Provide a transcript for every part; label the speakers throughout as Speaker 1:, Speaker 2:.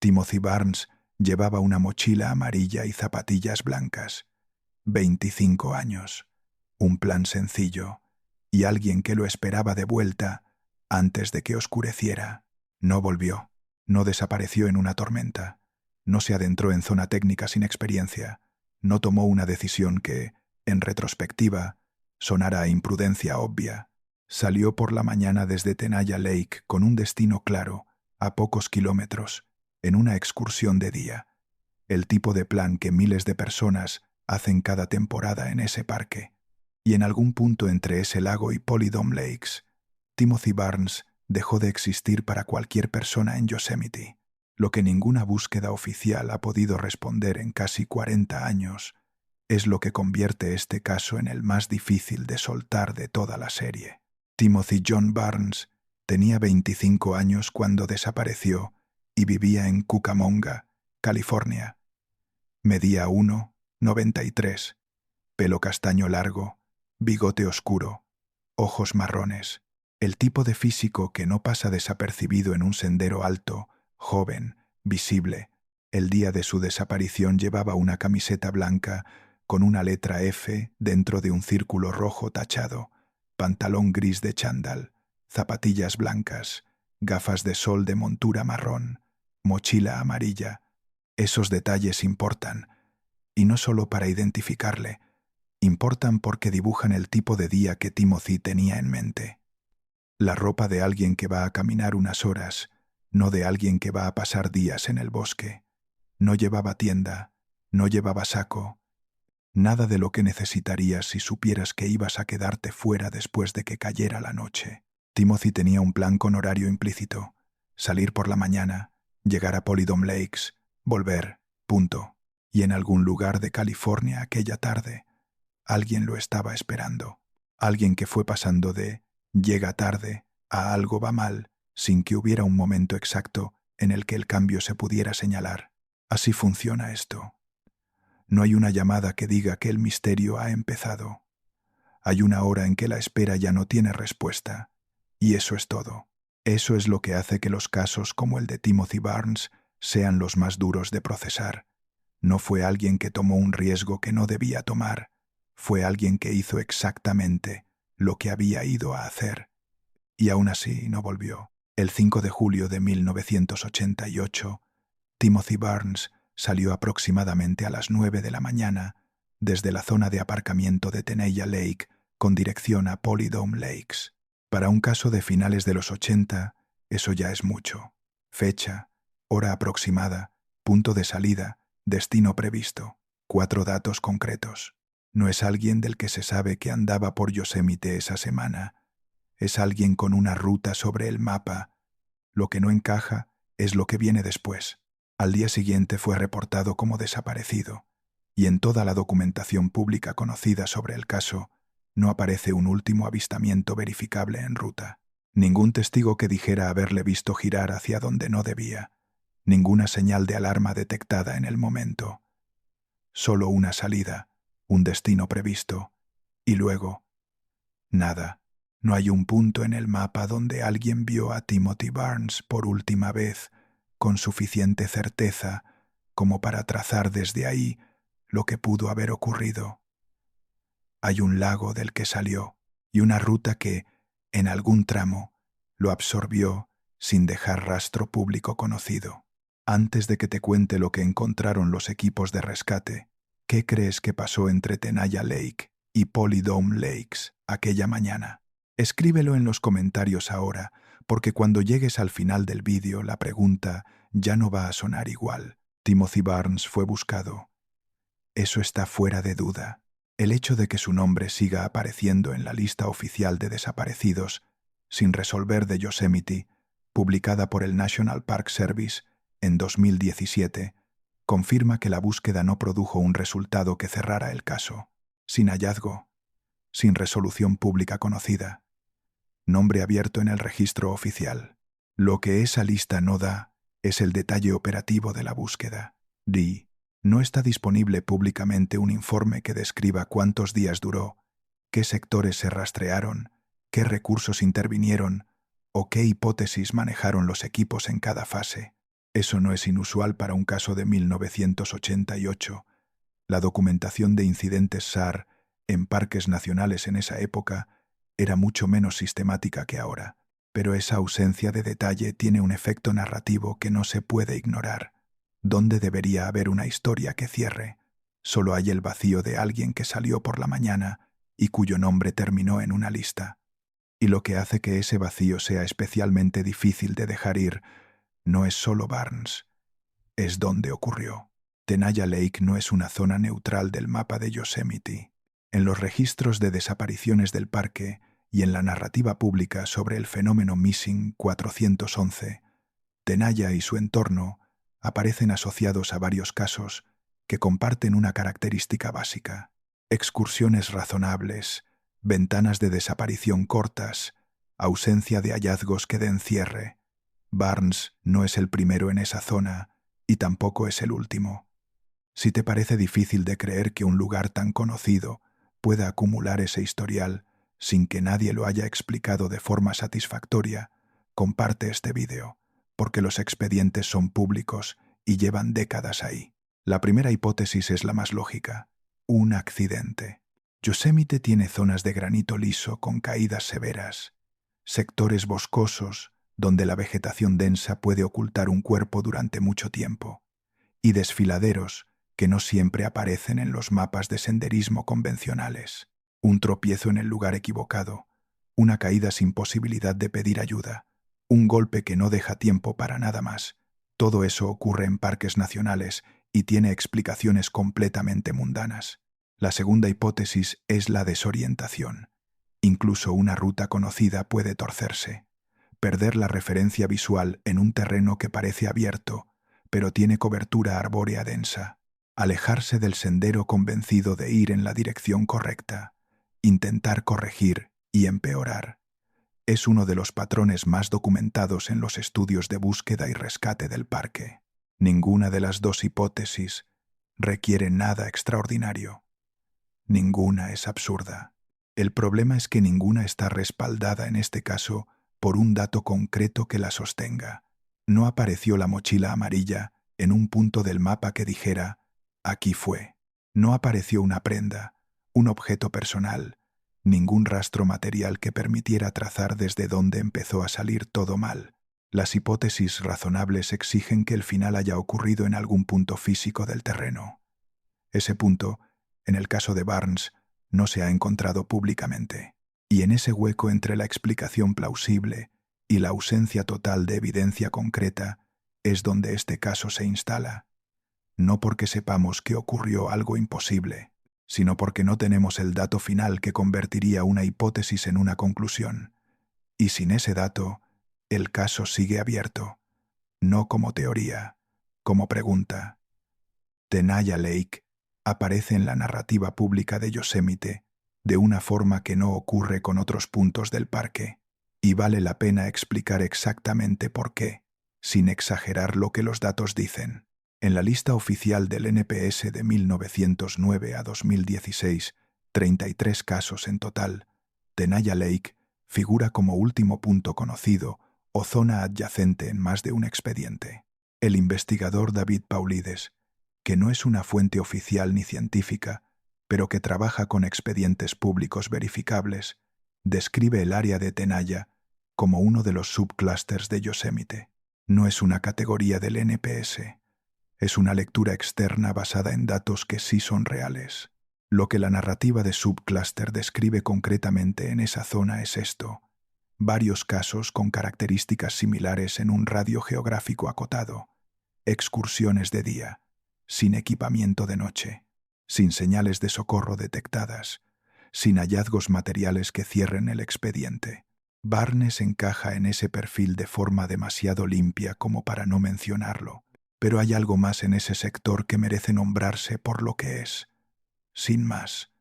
Speaker 1: Timothy Barnes llevaba una mochila amarilla y zapatillas blancas. 25 años. Un plan sencillo. Y alguien que lo esperaba de vuelta antes de que oscureciera. No volvió. No desapareció en una tormenta. No se adentró en zona técnica sin experiencia. No tomó una decisión que, en retrospectiva, sonara a imprudencia obvia. Salió por la mañana desde Tenaya Lake con un destino claro, a pocos kilómetros, en una excursión de día. El tipo de plan que miles de personas hacen cada temporada en ese parque. Y en algún punto entre ese lago y Polydome Lakes, Timothy Barnes dejó de existir para cualquier persona en Yosemite. Lo que ninguna búsqueda oficial ha podido responder en casi 40 años es lo que convierte este caso en el más difícil de soltar de toda la serie. Timothy John Barnes tenía 25 años cuando desapareció y vivía en Cucamonga, California. Medía 1,93, pelo castaño largo, bigote oscuro, ojos marrones. El tipo de físico que no pasa desapercibido en un sendero alto, joven, visible. El día de su desaparición llevaba una camiseta blanca con una letra F dentro de un círculo rojo tachado, pantalón gris de chándal, zapatillas blancas, gafas de sol de montura marrón, mochila amarilla. Esos detalles importan, y no solo para identificarle, importan porque dibujan el tipo de día que Timothy tenía en mente. La ropa de alguien que va a caminar unas horas, no de alguien que va a pasar días en el bosque. No llevaba tienda, no llevaba saco, nada de lo que necesitarías si supieras que ibas a quedarte fuera después de que cayera la noche. Timothy tenía un plan con horario implícito: salir por la mañana, llegar a Polydome Lakes, volver, punto. Y en algún lugar de California aquella tarde, alguien lo estaba esperando. Alguien que fue pasando de llega tarde a algo va mal sin que hubiera un momento exacto en el que el cambio se pudiera señalar. Así funciona esto. No hay una llamada que diga que el misterio ha empezado. Hay una hora en que la espera ya no tiene respuesta. Y eso es todo. Eso es lo que hace que los casos como el de Timothy Barnes sean los más duros de procesar. No fue alguien que tomó un riesgo que no debía tomar. Fue alguien que hizo exactamente lo que había ido a hacer. Y aún así no volvió. El 5 de julio de 1988, Timothy Barnes salió aproximadamente a las 9 de la mañana desde la zona de aparcamiento de Tenaya Lake con dirección a Polydome Lakes. Para un caso de finales de los 80, eso ya es mucho. Fecha, hora aproximada, punto de salida, destino previsto. 4 datos concretos. No es alguien del que se sabe que andaba por Yosemite esa semana. Es alguien con una ruta sobre el mapa. Lo que no encaja es lo que viene después. Al día siguiente fue reportado como desaparecido, y en toda la documentación pública conocida sobre el caso no aparece un último avistamiento verificable en ruta. Ningún testigo que dijera haberle visto girar hacia donde no debía. Ninguna señal de alarma detectada en el momento. Solo una salida, un destino previsto, y luego, nada. No hay un punto en el mapa donde alguien vio a Timothy Barnes por última vez con suficiente certeza como para trazar desde ahí lo que pudo haber ocurrido. Hay un lago del que salió y una ruta que, en algún tramo, lo absorbió sin dejar rastro público conocido. Antes de que te cuente lo que encontraron los equipos de rescate, ¿qué crees que pasó entre Tenaya Lake y Polydome Lakes aquella mañana? Escríbelo en los comentarios ahora, porque cuando llegues al final del vídeo la pregunta ya no va a sonar igual. Timothy Barnes fue buscado. Eso está fuera de duda. El hecho de que su nombre siga apareciendo en la lista oficial de desaparecidos sin resolver de Yosemite, publicada por el National Park Service en 2017, confirma que la búsqueda no produjo un resultado que cerrara el caso. Sin hallazgo, sin resolución pública conocida, nombre abierto en el registro oficial. Lo que esa lista no da es el detalle operativo de la búsqueda. No está disponible públicamente un informe que describa cuántos días duró, qué sectores se rastrearon, qué recursos intervinieron o qué hipótesis manejaron los equipos en cada fase. Eso no es inusual para un caso de 1988. La documentación de incidentes SAR en parques nacionales en esa época era mucho menos sistemática que ahora, pero esa ausencia de detalle tiene un efecto narrativo que no se puede ignorar. ¿Dónde debería haber una historia que cierre? Solo hay el vacío de alguien que salió por la mañana y cuyo nombre terminó en una lista. Y lo que hace que ese vacío sea especialmente difícil de dejar ir no es solo Barnes, es donde ocurrió. Tenaya Lake no es una zona neutral del mapa de Yosemite. En los registros de desapariciones del parque y en la narrativa pública sobre el fenómeno Missing 411, Tenaya y su entorno aparecen asociados a varios casos que comparten una característica básica: excursiones razonables, ventanas de desaparición cortas, ausencia de hallazgos que den cierre. Barnes no es el primero en esa zona y tampoco es el último. Si te parece difícil de creer que un lugar tan conocido pueda acumular ese historial sin que nadie lo haya explicado de forma satisfactoria, comparte este vídeo, porque los expedientes son públicos y llevan décadas ahí. La primera hipótesis es la más lógica: un accidente. Yosemite tiene zonas de granito liso con caídas severas, sectores boscosos donde la vegetación densa puede ocultar un cuerpo durante mucho tiempo, y desfiladeros que no siempre aparecen en los mapas de senderismo convencionales. Un tropiezo en el lugar equivocado, una caída sin posibilidad de pedir ayuda, un golpe que no deja tiempo para nada más. Todo eso ocurre en parques nacionales y tiene explicaciones completamente mundanas. La segunda hipótesis es la desorientación. Incluso una ruta conocida puede torcerse, perder la referencia visual en un terreno que parece abierto, pero tiene cobertura arbórea densa, alejarse del sendero convencido de ir en la dirección correcta, intentar corregir y empeorar. Es uno de los patrones más documentados en los estudios de búsqueda y rescate del parque. Ninguna de las dos hipótesis requiere nada extraordinario. Ninguna es absurda. El problema es que ninguna está respaldada en este caso por un dato concreto que la sostenga. No apareció la mochila amarilla en un punto del mapa que dijera «aquí fue». No apareció una prenda, un objeto personal, ningún rastro material que permitiera trazar desde dónde empezó a salir todo mal. Las hipótesis razonables exigen que el final haya ocurrido en algún punto físico del terreno. Ese punto, en el caso de Barnes, no se ha encontrado públicamente. Y en ese hueco entre la explicación plausible y la ausencia total de evidencia concreta es donde este caso se instala. No porque sepamos que ocurrió algo imposible, sino porque no tenemos el dato final que convertiría una hipótesis en una conclusión. Y sin ese dato, el caso sigue abierto, no como teoría, como pregunta. Tenaya Lake aparece en la narrativa pública de Yosemite de una forma que no ocurre con otros puntos del parque, y vale la pena explicar exactamente por qué, sin exagerar lo que los datos dicen. En la lista oficial del NPS de 1909 a 2016, 33 casos en total, Tenaya Lake figura como último punto conocido o zona adyacente en más de un expediente. El investigador David Paulides, que no es una fuente oficial ni científica, pero que trabaja con expedientes públicos verificables, describe el área de Tenaya como uno de los subclústeres de Yosemite. No es una categoría del NPS, es una lectura externa basada en datos que sí son reales. Lo que la narrativa de subclúster describe concretamente en esa zona es esto: varios casos con características similares en un radio geográfico acotado, excursiones de día, sin equipamiento de noche, sin señales de socorro detectadas, sin hallazgos materiales que cierren el expediente. Barnes encaja en ese perfil de forma demasiado limpia como para no mencionarlo, pero hay algo más en ese sector que merece nombrarse por lo que es. Sin más,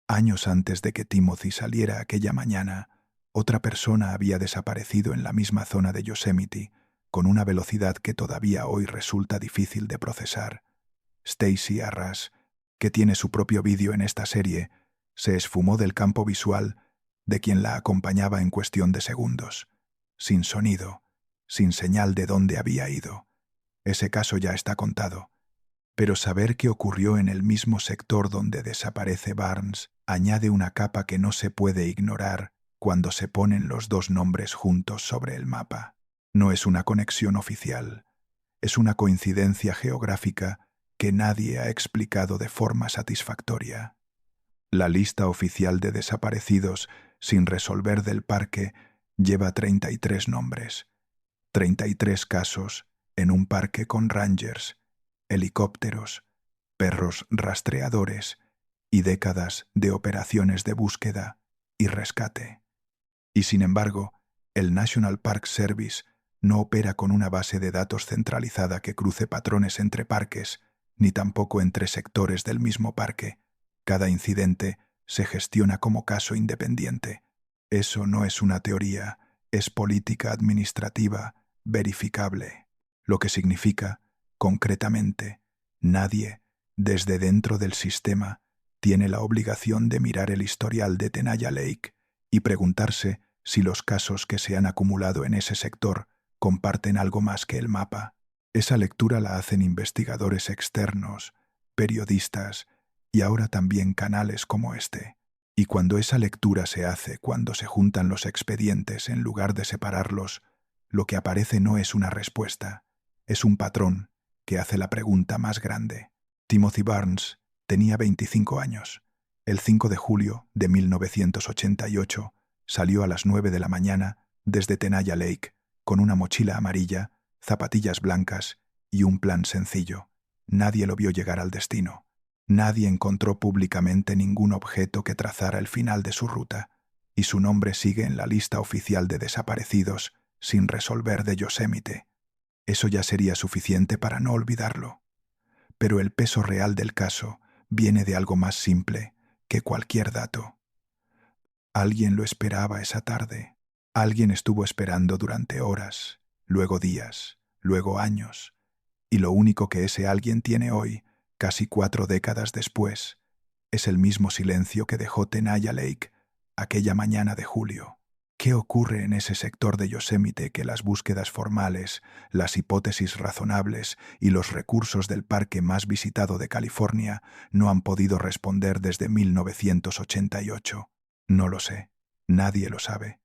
Speaker 1: años antes de que Timothy saliera aquella mañana, otra persona había desaparecido en la misma zona de Yosemite, con una velocidad que todavía hoy resulta difícil de procesar. Stacy Arras, que tiene su propio vídeo en esta serie, se esfumó del campo visual de quien la acompañaba en cuestión de segundos, sin sonido, sin señal de dónde había ido. ese caso ya está contado. Pero saber que ocurrió en el mismo sector donde desaparece Barnes añade una capa que no se puede ignorar cuando se ponen los dos nombres juntos sobre el mapa. No es una conexión oficial, es una coincidencia geográfica que nadie ha explicado de forma satisfactoria. La lista oficial de desaparecidos sin resolver del parque lleva 33 nombres, 33 casos en un parque con rangers, helicópteros, perros rastreadores y décadas de operaciones de búsqueda y rescate. Y sin embargo, el National Park Service no opera con una base de datos centralizada que cruce patrones entre parques, ni tampoco entre sectores del mismo parque. Cada incidente se gestiona como caso independiente. Eso no es una teoría, es política administrativa verificable, lo que significa, concretamente, nadie, desde dentro del sistema, tiene la obligación de mirar el historial de Tenaya Lake y preguntarse si los casos que se han acumulado en ese sector comparten algo más que el mapa. Esa lectura la hacen investigadores externos, periodistas y ahora también canales como este. Y cuando esa lectura se hace, cuando se juntan los expedientes en lugar de separarlos, lo que aparece no es una respuesta, es un patrón que hace la pregunta más grande. Timothy Barnes tenía 25 años. El 5 de julio de 1988 salió a las 9 de la mañana desde Tenaya Lake con una mochila amarilla, zapatillas blancas y un plan sencillo. Nadie lo vio llegar al destino. Nadie encontró públicamente ningún objeto que trazara el final de su ruta, y su nombre sigue en la lista oficial de desaparecidos sin resolver de Yosemite. Eso ya sería suficiente para no olvidarlo. Pero el peso real del caso viene de algo más simple que cualquier dato. Alguien lo esperaba esa tarde. Alguien estuvo esperando durante horas, luego días, luego años. Y lo único que ese alguien tiene hoy, casi 4 décadas después, es el mismo silencio que dejó Tenaya Lake aquella mañana de julio. ¿Qué ocurre en ese sector de Yosemite que las búsquedas formales, las hipótesis razonables y los recursos del parque más visitado de California no han podido responder desde 1988? No lo sé. Nadie lo sabe.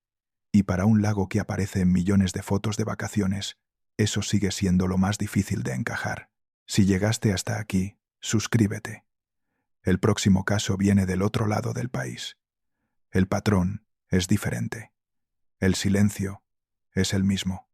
Speaker 1: Y para un lago que aparece en millones de fotos de vacaciones, eso sigue siendo lo más difícil de encajar. Si llegaste hasta aquí, suscríbete. El próximo caso viene del otro lado del país. El patrón es diferente. El silencio es el mismo.